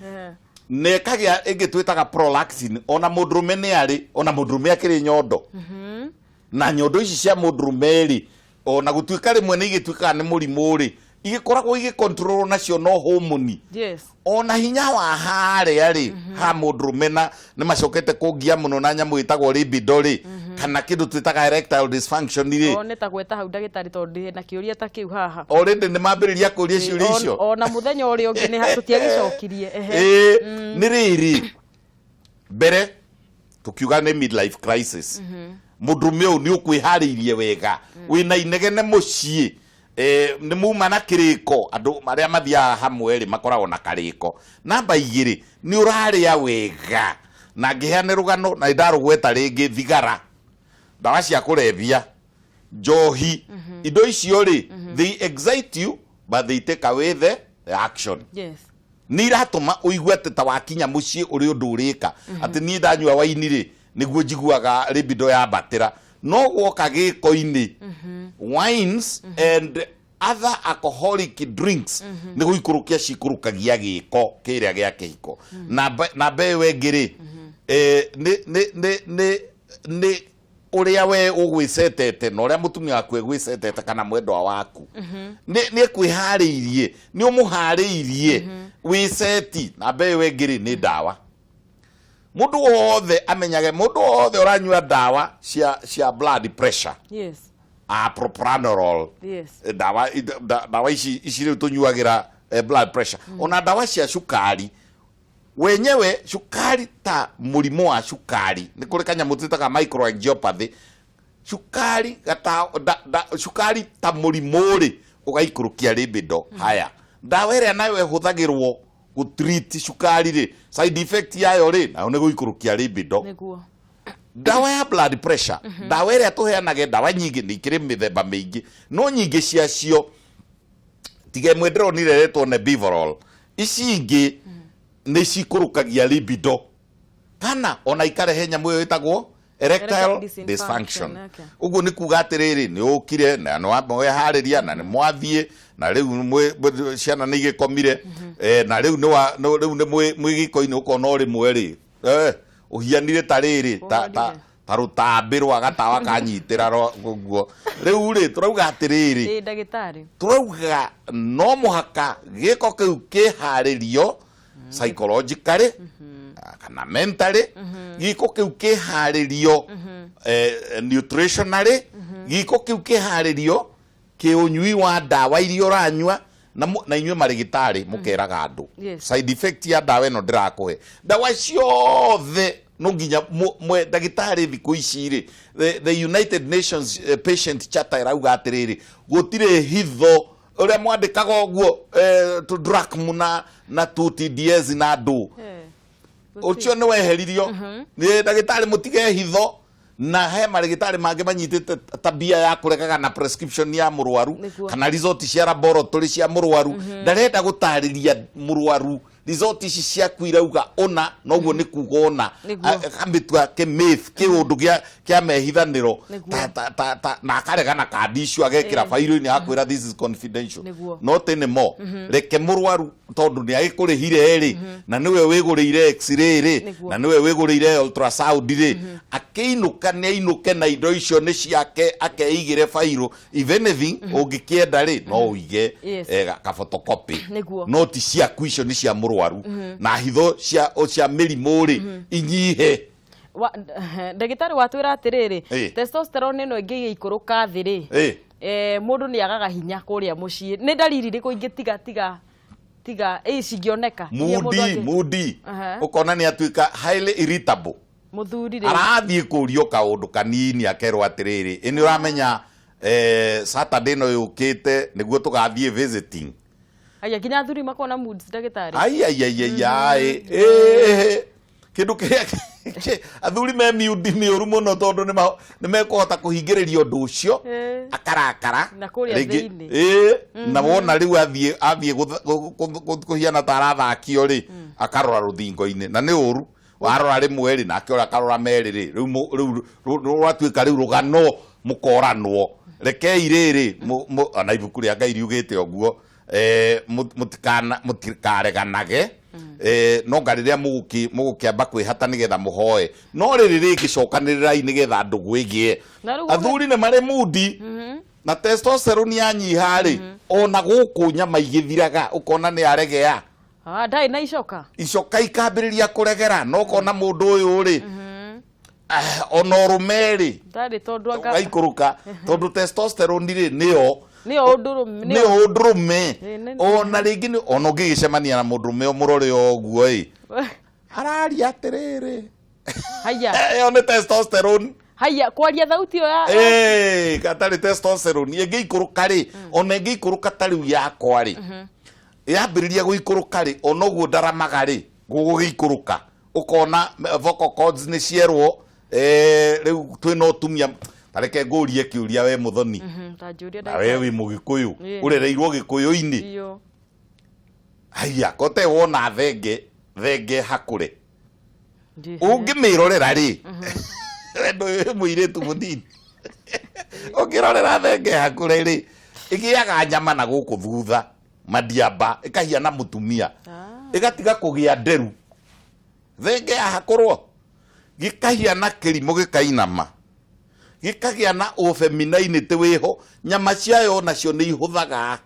nekagia ingitwitaga prolactin ona mundurume ni ari ona mundurume akiri nyondo na nyondo ici cia mundurume ri ona gutwika rimwe ni igitwika ni murimu ri igikoragwo igicontrol nacio no hormone ona hinya wa hare ari ha mundurume na ni macokete kungia muno na nyamu itagwo libido ri kana kindu twitaga erectile dysfunction ri oneta gweta hau ndagitari tondu na kiuria ta kiu haha already ni mambiriria kuria ciuria icio ona muthenya uri ungi ni tutiagicokirie ni riri mbere tukiuga ni midlife crisis mundurume u ni ukwihariirie wega wina inegene mucii ni muma na kiriko andu maria mathia hamwe ri makoragwo na kariko namba 2 ni uraria wega na ngiheane rugano na ndarugweta ringi thigara dawa cia kurebia njohi indo icio ri they excite you but they take away the action. Ni iratuma uigue ati ta wakinya mucii uri undu urika ati ni ndanyua waini ri niguo njiguaga libido ya batira no gwoka giko-ini wines and other alcoholic drinks ni guikurukia cikurukagia giko kiria gia kihiko na bewe ngiri ni uria we ugwisetete no uria mutumia waku egwisetete kana mwendwa waku ni kwihariirie ni umuhariirie wiseti na bewe ngiri ni dawa mundu wothe amenyage mundu wothe uranyua dawa cia blood pressure propranolol dawa ici tunyuagira blood pressure ona dawa cia shukari wenyewe shukari ta murimu wa shukari ni kuri kanyamu twitaga microangiopathy shukari ta murimu ri ugaikurukia libido haya dawa iria nayo ehuthagirwo gutreat shukari ri side effect yayo ri na ne guikurukia libido niguo dawa ya blood pressure dawa iria tuheanage dawa nyingi ni kiri mithemba mingi no nyingi ciacio tige mwendero ni reretwo nebivolol ici ingi ni cikurukagia libido kana ona ikarehe nyamu yo itagwo erectile dysfunction uguo ni kuga atiriri ni ukire na no hariria na ni mwathie na riu ciana ni igikomire na riu ni mwigiko-ini ukona uri mweri uhianire tariri tarutambirwo agatawa kanyitira guo riu ri turauga atiriri ndagitari turauga no muhaka giko kiu kiharirio psychologically kana mentally giko kiu kiharirio nutritionally giko kiu kiharirio kiunyui wa ndawa iria uranywa na inywe marigitari mukeraga andu side effect ya ndawa ino ndirakuhe ndawa ciothe no nginya ndagitari thiku ici ri the United Nations patient charter irauga atiriri gutire hitho uria mwandikaga uguo to drug na to TDS na andu ucio ni weheririo ni ndagitari mutige hitho na he marigitari mange manyitite tabia ya kuregaga na prescription ya murwaru kana result cia laboratory cia murwaru ndarenda gutariria murwaru result ici cia kwirauga ona noguo ni kugona kambitua ke myth ke undu kia mehithaniro na akarega na kandi icio agekira failo-ini akwira this is confidential not anymore reke murwaru tondu ni agikurihire ri na niwe wigurire x-ray ri na niwe wigurire ultrasound ri akiinuka ni ainuke na indo icio ni ciake akeigire failo if anything ungikienda ri no uige ka photocopy no ti cia icio ni cia murwaru na hitho cia mirimu ri inyihe ndagitari watwira atiriri testosterone no ingi ikuruka thi ri mundu ni agaga hinya kuria mucii ni dalili riko ingitiga cingioneka mudi ukona ni atuika highly irritable muthuri ri arathie kurio kaundu kanini akerwo atiriri ini uramenya Saturday no yukite niguo tugathie visiting aya kinya athuri makona mood ndagitari ai kindu kiria athuri me miudi miuru muno tondu ni mekuhota kuhingiriria undu ucio akarakara na kuria thiini na wona riu athie kuhiana tarathakio ri akarora ruthingo-ini na ni uru warora rimwe ri nake ora akarora meri ri riu rwatuika riu rugano mukoranwo rekei riri ona ibuku ria Ngai riugite oguo mutikareganage no ngariria mugukiamba kwihata nigetha muhoe no riri rigicokanirirai nigetha andu gwigie athuri ni mari mudi na testosterone yanyiha ri ona guku nyama igithiraga ukona ni aregea ndai na icoka ikambiriria kuregera no kona mundu uyu ri ona rumeri ndari tondu gaikuruka tondu testosterone ri niyo undurume ona ringi ni ona ngigicemania na mundurume umurore oguo arari atiriri haya ni testosterone haya kwaria thauti ya katari testosterone ingiikuruka ri ona ingiikuruka tariu yakwa ri yambiriria guikuruka ri ona oguo ndaramaga ri guguikuruka ukona vocal cords ni cierwo riu twina utumia tareke ngurie kiuria we muthoni na we wi mugikuyu urereirwo gikuyu-ini haya kote wona thenge hakure ungimirorera ri wendo muiritu munini ungirorera thenge hakure ri igiaga nyama na guku thutha madiamba ikahiana mutumia igatiga kugia nderu thenge hakurwo gikahiana kirimo gikainama gikagia na ufeminainity wiho nyama ciayo nacio ni ihuthaga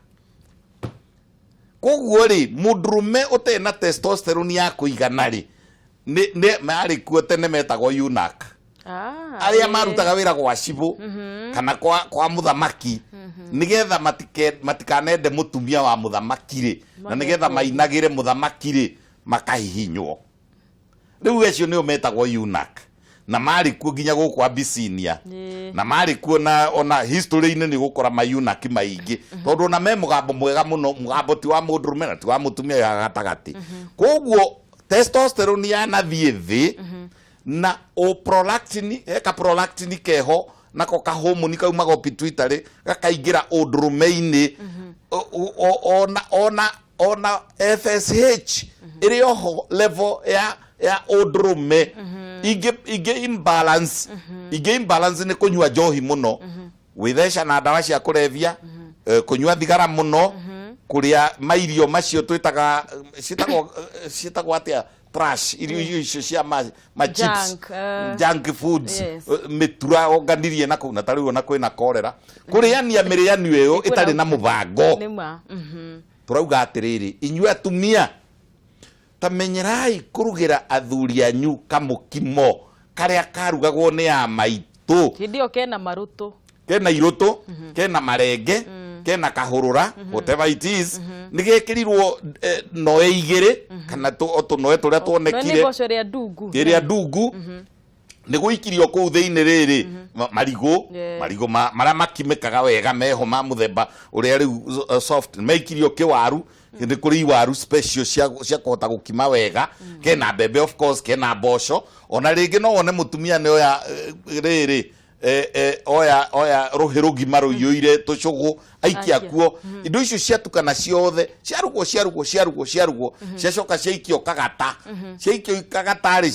koguo ri mundurume utena testosterone ya kuigana ri ni mari kuo tene metagwo eunuch aria marutaga wira gwa cibu kana kwa muthamaki nigetha matikanende mutumia wa muthamaki ri na nigetha mainagire muthamaki ri makahihinywo riu ecio ni metagwo eunuch na mari kuo nginya guku Abisinia na mari kuo na ona history-ini ni gukora mayunaki maingi tondu na me mugambo mwega muno mugambo ti wa mundurume na ti wa mutumia ya gatagati koguo testosterone ya nathie thi na prolactin prolactin keho nako ka hormone kaumaga pituitary gakaingira undurume-ini ona FSH iri oho level ya undurume ige imbalance ni kunywa njohi muno withesha na ndawa cia kurevia kunywa thigara muno kuria mairio macio twitaga citagwo atia trash irio icio cia ma chips junk foods mitura organirie na kuna tari ona kwina korera kuriania miriani iyo itari na mubango turauga atiriri inyu atumia tamenyerai kurugira athuri anyu kamukimo karia karugagwo ni ya maitu hindio kena maruto kena iroto kena marenge kena kahurura whatever it is nigekirirwo no igire kana to no eturia tuonekire ni goco ria ndungu ria ndungu niguikirio ku thiini riri marigo maria makimekaga wega meho ma muthemba uria riu soft maikirio kiwaru ndi kuri waru special cia kuhota gukima wega kena bebe of course kena mboco ona ringi no wone mutumia ni oya riri oya ruhirugima ruiyuire tucugu aikia kuo indo icio ciatukana ciothe ciarugwo ciacoka ciaikio kagata ciaikio kagatari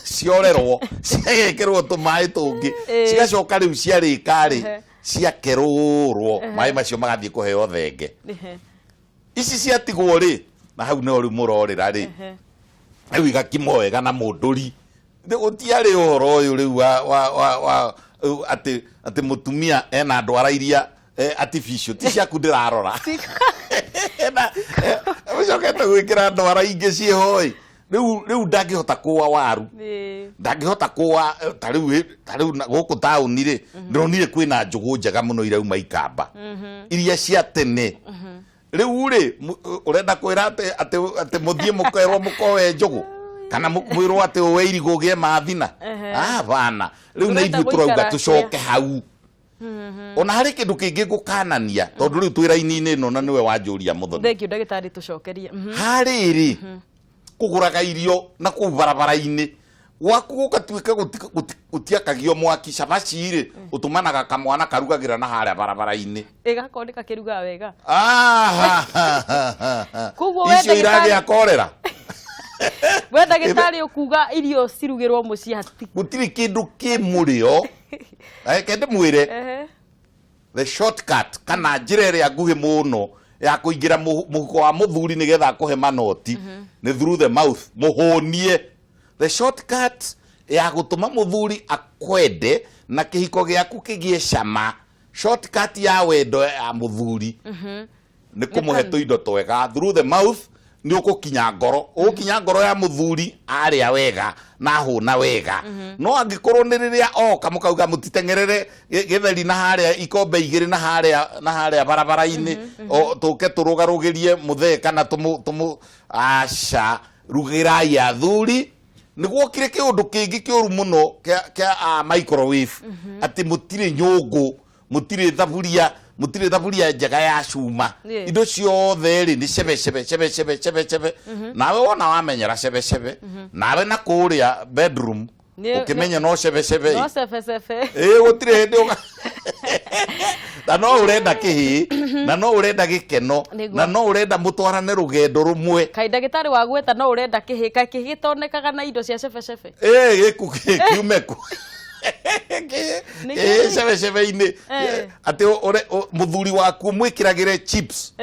ciorerwo ciagekirwo tumai tungi cigacoka riu ciarikari ciakerurwo mai macio magathie kuheo thenge ici ciatigwo ri na hau no ri murorira ri riu igakimo wega na munduri gutiari horo uyu riu wa ati mutumia ena ndwara iria artificial ti cia kundirarora na ucokete gwikira ndwara ingi ciehoi riu ndangihota kuwa waru ndangihota kuwa tariu guku tauni ri ndironire kwina njugu njega muno irauma ikamba iria cia tene riu ri urenda kwira ati muthie mukerwo mukowe njugu kana mwirwo ati weiri gugie mathina bana riu na ithu turauga tucoke hau ona hari kindu kingi gukanania tondu riu twira-ini ino na niwe wanjuria muthoni thank you ndagitari tucokerie hariri kuguraga irio na ku barabara-ini waku gukatuika gutiakagio mwaki cabaci ri utumanaga kamwana karugagira na haria barabara-ini igakondeka kiruga wega icio iragia korera we ndagitari ukuga irio cirugirwo mucii hati gutiri kindu kimurio kende mwire the shortcut kana njira iria nguhi muno ya kuingira muhuko wa muthuri nigetha kuhe manoti ni through the mouth muhonie the shortcut ya gutuma muthuri akwende na kihiko giaku kigie cama shortcut ya wendo ya muthuri ni kumuhe tuindo twega through the mouth ni ukukinya ngoro ya muthuri aria wega na huna wega no angikorwo ni riria kamukauga mutitengerere githeri na haria ikombe igiri na haria barabara-ini tuke turugarugirie mutheka na tumu aca rugirai athuri niguo kire kiundu kingi kiuru muno kia microwave ati mutire nyungu mutire thaburia njega ya cuma indo ciothe ri ni cebe nawe wona wamenyera cebe nawe na kuria bedroom ukimenya no cebe gutire hindi na no urenda kihi na no urenda gikeno na no urenda mutwarane rugendo rumwe kai ndagitari wa gweta no urenda kihi kai gitonekaga na indo cia cebe kiume ku cebe-ini ati muthuri waku mwikiragire chips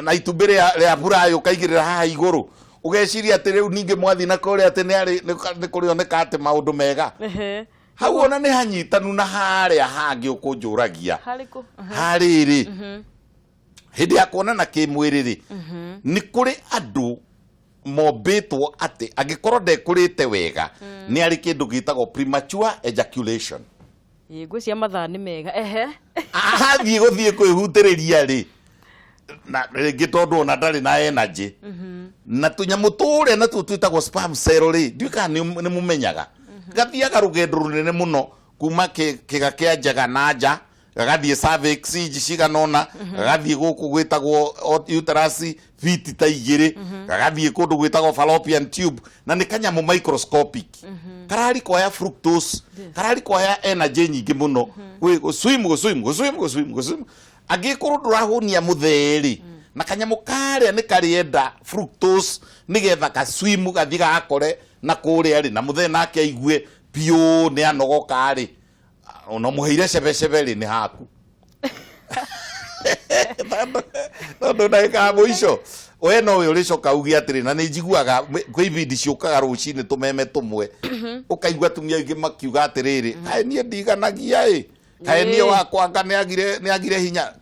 na itumbĩ rĩa burayo kaigirira haha iguru ugeciria ati riu ninge mwathi na kore ati ni kurioneka ati maundu mega hau ona ni hanyitanu na haria hangi ukunjuragia hariri hindi ya kuonana kimwiriri ni kuri andu mombitwo ati angikorwo ndekurite wega ni ari kindu gitagwo premature ejaculation ngwĩcia mathaa nĩ mega athie guthie kwihutiriria ri na ringi tondu ona ndari na energy na tunyamu turia na twitagwo sperm cell ri ndika ni mumenyaga gathiaga rugendo runene muno kuma kiga kia njaga na nja gagathie cervix ciganona gagathie guku gwitagwo uterus feet ta igiri gagathie kundu gwitagwo fallopian tube na ni kanyamu microscopic karari kwaya fructose karari kwaya energy nyingi muno swim agikorwo ndurahunia mutheri na kanyamu karia ni karienda fructose nigetha ka swim gathie gakore na kuria ri na mutheri nake aigue piu ni anogoka ri ona muheire cebe ri ni haku ndo ndagika mwisho we no we uricoka ugi atiri na ni njiguaga kwi ibindi ciukaga rucini tumeme tumwe ukaigua tumia ingi makiuga atiriri kae nie ndiganagia kae nie wakwanga ni agire hinya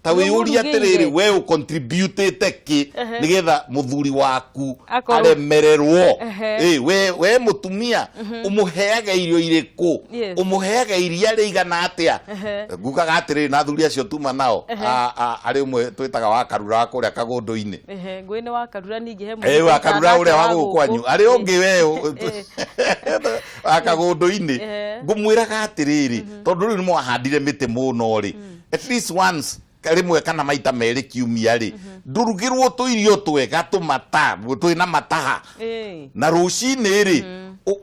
ta wi uri atiriri we u contribute ki nigetha muthuri waku aremererwo we mutumia umuheaga irio iriku umuheaga iria rigana atia ngukaga atiriri na thuri acio tuma nao ari umwe twitaga wa karura kuria kagundu-ini ngwini wa karura ningi he wa karura uria wa gukwanyu ari ungi we wa kagundu-ini ngumwiraga atiriri tondu riu ni mwahandire miti muno ri at least once rimwe kana maita meri kiumia ri ndurugirwo tuirio twega tumata twina mataha na rucini ri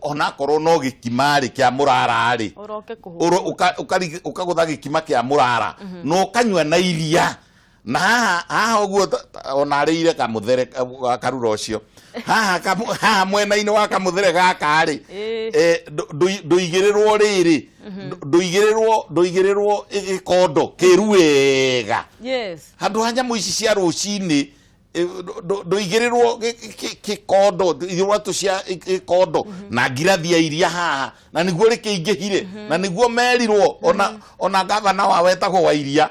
ona korwo no gikima ri kia murara ri ukagutha gikima kia murara no kanywa na iria na haha uguo ona rĩire kamuthere karura ucio haha mwena-inĩ wa kamuthere gaka ri nduigĩrĩrwo rĩrĩ nduigĩrĩrwo gĩkondo kĩru wega handũ ha nyamũ ici cia rũcinĩ nduigĩrĩrwo gĩkondo irwatũ cia gĩkondo na ngirathi ya iria haha na nĩguo rĩkĩingĩhire na nĩguo merirwo ona gavana wa wetagwo wa iria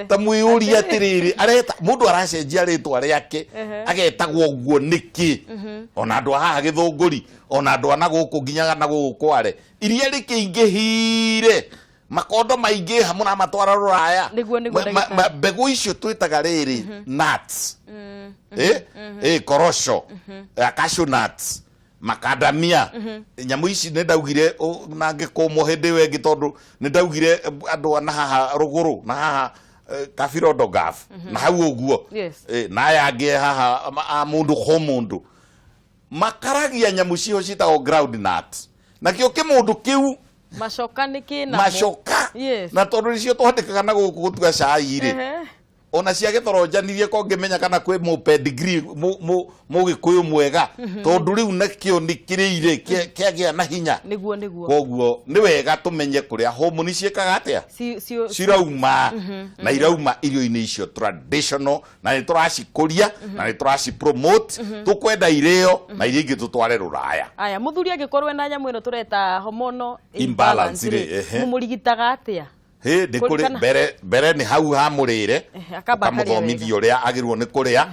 tamwiyuri atiriri areta mundu aracenjia ritwa riake agetagwo guo niki ona andu haha githunguri ona andu ana guku nginyaga na gukware iria rikiingihire makondo maingi hamwe na matwara ruraya mbegu icio twitaga riri nuts korosho cashew nuts macadamia nyamu ici ne ndaugire na ngikumo hindi wengi tondu ne ndaugire andu ana haha ruguru na haha kafirodo gaf na hau uguo na yange haha mundu ho mundu makaragia nyamu cio citagwo ground nut na kio kimundu kiu macoka nikina macoka na tondu icio twandikaga na guku gutuga cai ri ona cia gĩtorojanithie ko ngĩmenya kana kwĩ mu pedigree mu gĩkũyũ mwega tondu riu nakĩo nĩkĩrĩire kĩagĩa na hinya nĩguo koguo nĩ wega tũmenye kũrĩa homoni ciĩkaga atĩa cirauma na irauma irio-inĩ icio traditional na nĩ tũracikũria na nĩ tũracipromote tũkwenda irĩo na iria ingĩ tũtware rũraya aya mũthuri angĩkorwo na nyamũ ĩno tũreta hormonal imbalance mũmũrigitaga atĩa ndi kuri mbere ni hau ha murire akamuthomithia uria agirwo ni kuria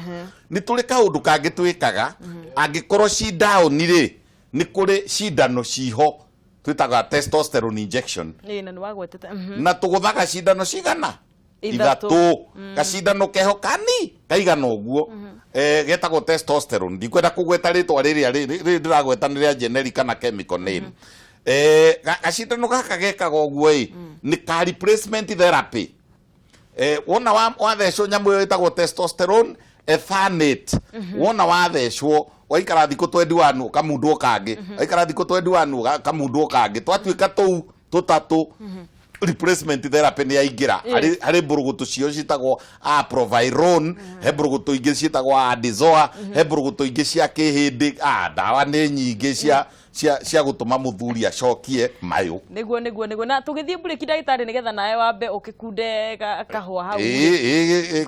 ni turi kaundu kangi twikaga angikorwo ci down ri ni kuri cindano ciho twitaga testosterone injection na ni wagwetete na tuguthaga cindano cigana ithatu gacindano keho kani kaigana uguo getagwo testosterone ndikwenda kugweta ritwa riria ndiragweta ni ria generic kana chemical name gacindano gaka gekaga uguo ni ka replacement therapy wona wathecwo nyamu ĩyo ĩtagwo testosterone ethanate wona wathecwo waikara thikũ 21 kamundwo kangi waikara thikũ 21 kamundwo kangi twatuĩka tou tũtatũ replacement therapy ni yaingira hari mburugutu cio citagwo proviron he mburugutu ingĩ citagwo adizoa he mburugutu ingĩ cia kĩhĩndĩ ndawa nĩ nyingĩ cia gutuma muthuri acokie mayo niguo na tugithie break ndagitari nigetha nawe wambe ukikunde kahwa hau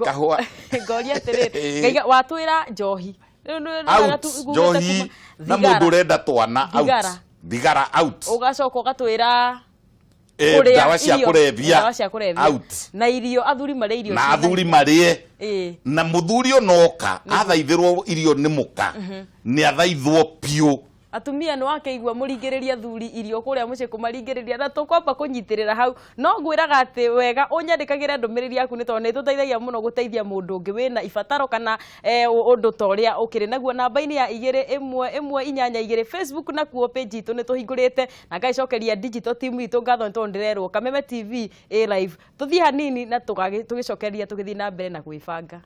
kahwa ngoria atiriri ngaiga watwira njohi njohi na mundu renda twana out thigara out ugacoka ugatwira dawa cia kurebia out na irio athuri marie irio na athuri marie na muthuri onoka athaithirwo irio ni muka ni athaithwo piu atumia no akeigwa muringiriria thuri irio kuria muce kumaringiriria na tukwamba kunyitirira hau no ngwiraga ati wega unyandikagire ndumiriri yaku ni tondu nituteithagia muno guteithia mundu ungi wina ibataro kana undu toria ukiri naguo namba-ini ya 2112 Facebook na kuo page itu nituhingurite na ngaicokeria digital team itu ngatho tondu ndirerwo Kameme TV live tuthie hanini na tugicokeria tugithi na mbere na gwibanga.